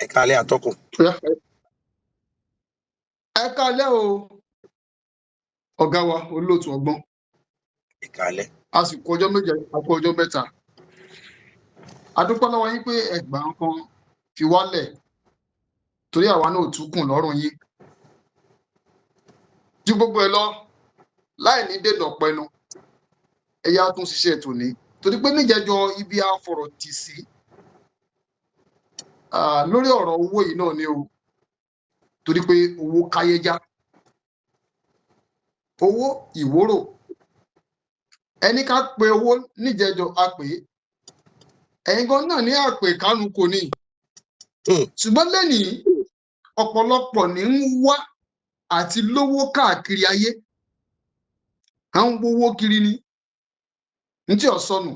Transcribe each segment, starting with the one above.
ẹ káalẹ́ atọ́kùn. Ẹ káalẹ́ o ọ̀gá wa olóòtú ọgbọ́n. Ẹ káalẹ́. A sì kú ọjọ́ méje àpò ọjọ́ mẹ́ta. A dúpẹ́ lọ́wọ́ yín pé ẹgbà kan fi wálẹ̀ torí àwa náà tún kùn lọ́rùn yín. Ju gbogbo ẹ lọ láì ní dènà pẹnu ẹ̀yà tún ṣiṣẹ́ tòní torí pé níjẹjọ ibi àfọ̀rọ̀ tì sí lórí ọ̀rọ̀ owó yìí náà ni o torí pé owó káyéjá owó ìwórò ẹni ká pe owó níjẹjọ a pè é ẹ̀yin gan náà ní àpè kánú kò ní ṣùgbọ́n lẹ́nìí ọ̀pọ̀lọpọ̀ ní ń wá àti lówó káàkiri ayé à ń gbowó kiri ni ní tí ọ̀sọ́nù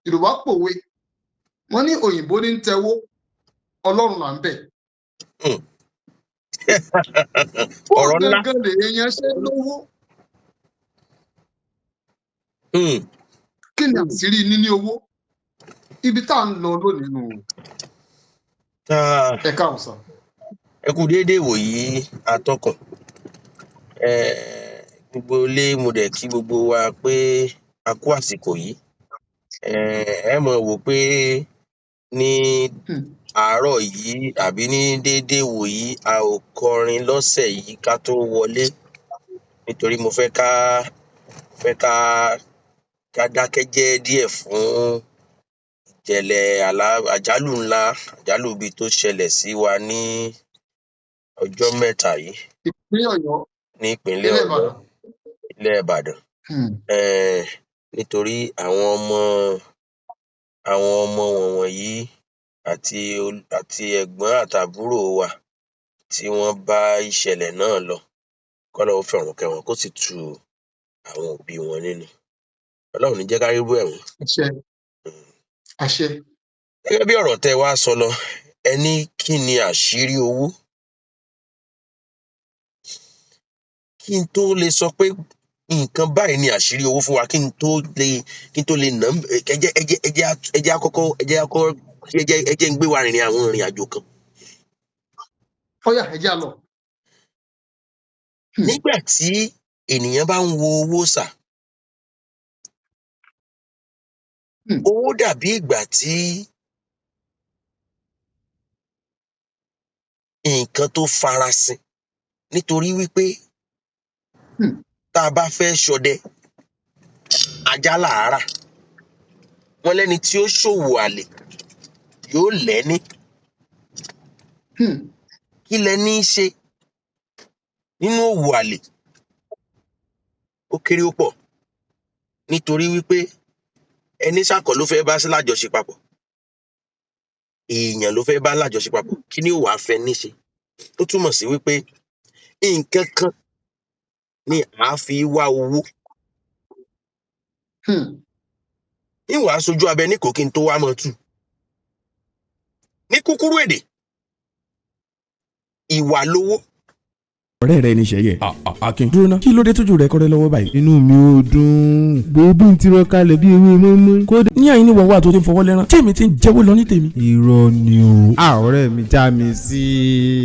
Yorùbá pòwe wọ́n ní òyìnbó ní ń tẹwó Ọlọ́run là ń bẹ̀. ọ̀rọ̀ ńlá. Ó gẹ́gẹ́ lè yẹn ṣe lówó. Kí ni àṣírí níní owó? Ibi tá à ń lọ lónìí nù. Ẹ káàbọ̀ sà. Ẹ kú déédéé wòyí atọ́kùn. Gbogbo ilé mo dẹ̀ kí gbogbo wa pé a kú àsìkò yìí. Ẹ mọ̀ wò pé ní àárọ̀ yìí àbí ní déédéé wòyí a ò kọrin lọ́sẹ̀ yìí ká tó wọlé nítorí mo fẹ́ ká dákẹ́jẹ́ díẹ̀ fún ìjẹ̀lẹ̀ àjálù ńlá àjálù ibi tó ṣẹlẹ̀ sí wa ní ọjọ́ mẹ́ta yìí Ìpínlẹ̀ Ọ̀yọ́. ní ìpínlẹ̀ Ọ̀yọ́ ilẹ̀ Ìbàdàn. Nítorí àwọn ọmọ wọ̀nyí àti ẹ̀gbọ́n àtàbúrò wa tí wọ́n bá ìṣẹ̀lẹ̀ náà lọ k'Ọlọ́run fi ọ̀run kẹ́ wọn kó sì tu àwọn òbí wọn nínú. Ọlọ́run ní jẹ́ ká rírú ẹ̀ wọ́n. Àṣẹ. Àṣẹ. Gẹ́gẹ́ bí ọ̀rọ̀ tẹ́ wá sọ lọ ẹ ní kí ni àṣírí owó. Kí n tó lè sọ pé nǹkan báyìí ni àṣírí owó fún wa kí n tó lè nà ẹ jẹ́ ń gbé wa rìnrìn àwọn ìrìn àjò kan. Ọ̀yá ẹ jẹ́ á lọ. Nígbà tí ènìyàn bá ń wo owó sà, owó dàbí ìgbà tí nǹkan tó farasin nítorí wípé tá a bá fẹ́ ṣọdẹ ajá làárà wọ́n lẹ́ni tí ó ṣòwò àlè yóò lẹ́ní. Kí lẹní í ṣe nínú òwò àlè? Ó kéré ó pọ̀ nítorí wípé ẹni ṣàkọ́ ló fẹ́ bá sí lájọṣe papọ̀, èèyàn ló fẹ́ bá lájọṣe papọ̀, kí ni ó wàá fẹ́ níṣe? Ó túmọ̀ sí wípé nǹkan kan ni à á fi wá owó. Ìwà aṣojú abẹ ní kò kí n tó wá mọ́ tù. Ní kúkúrú èdè, ìwà lówó. ọ̀rẹ́ rẹ ní ṣẹ̀yẹ Akin dúró ná kí ló dé tójú rẹ kọ́rẹ́ lọ́wọ́ báyìí. inú mi ò dùn bèbí ń tirọ kalẹ̀ bí ewé mọ́mọ́. kódà ní àyín ní wọ́n wà tó ti ń fọwọ́ lẹ́rán tí èmi ti ń jẹ́wọ́ lọ ní tèmi. irọ́ ni o. ọ̀rẹ́ mi já mi sí.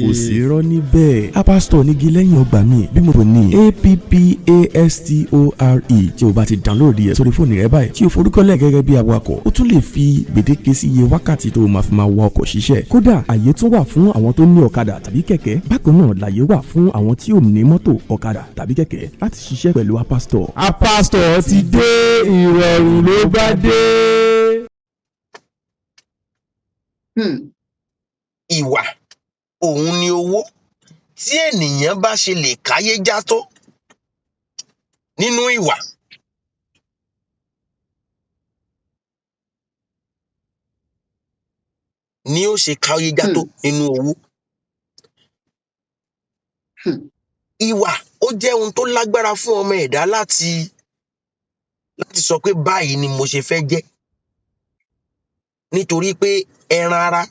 kò sí irọ́ níbẹ̀. apásítọ̀ nígi lẹ́yìn ọgbà mi bí mo tó ní APPASTORE tí o bá ti download ẹ̀ sórí fóònù rẹ báyìí tí o forúkọlẹ̀ gẹ́gẹ́ bí awakọ̀ o tún lè fi gbèdéke sí iye wákàtí tó o máa fi máa wa ọkọ̀ ṣiṣẹ́. kódà àyè tún wà fún àwọn tó ní ọ̀kadà tàbí kẹ̀kẹ́ bákan náà làyè wà fún àwọn tí ò ní mọ́tò ọ̀kadà tàbí kẹ̀kẹ́ láti ṣiṣẹ́ pẹ̀lú apásítọ̀. apásítọ̀ ti dé ìrọ̀rùn ló bá dé. Ìwà òun ni owó tí ènìyàn bá ṣe lè káyé já tó nínú ìwà. Ni ó ṣe káyé já tó nínú owó. Ìwà ó jẹ́ ohun tó lágbára fún ọmọ ẹ̀dá láti sọ pé báyìí ni mo ṣe fẹ́ jẹ́. Nítorí pé ẹran ara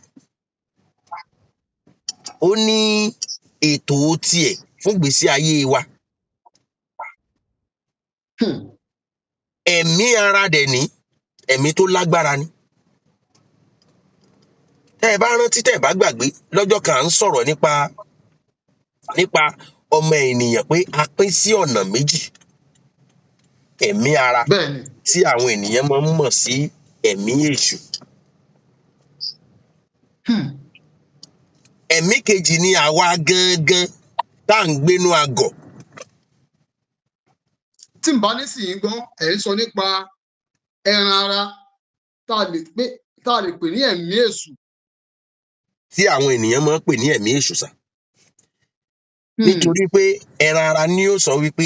ó ní ètò tiẹ̀ fún ìgbésí ayé wa. Ẹ̀mí ara dẹ̀ ní ẹ̀mí tó lágbára ni. tẹ́ ẹ bá rántí tẹ́ ẹ bá gbàgbé lọ́jọ́ kan à ń sọ̀rọ̀ nípa ọmọ ènìyàn pé a pín sí ọ̀nà méjì. Ẹ̀mí ara bẹ́ẹ̀ni tí àwọn ènìyàn máa ń mọ̀ sí ẹ̀mí èṣù. Ẹ̀mí kejì ni àwa gangan tá à ń gbénú agọ̀. tí n bá ní sì ń gbọ́ ẹ̀ ń sọ nípa ẹran ara tá a lè pè ní ẹ̀mí èṣù. Tí àwọn ènìyàn máa ń pè ní ẹ̀mí èṣù sà. Nítorí pé ẹran ara ni ó sọ wípé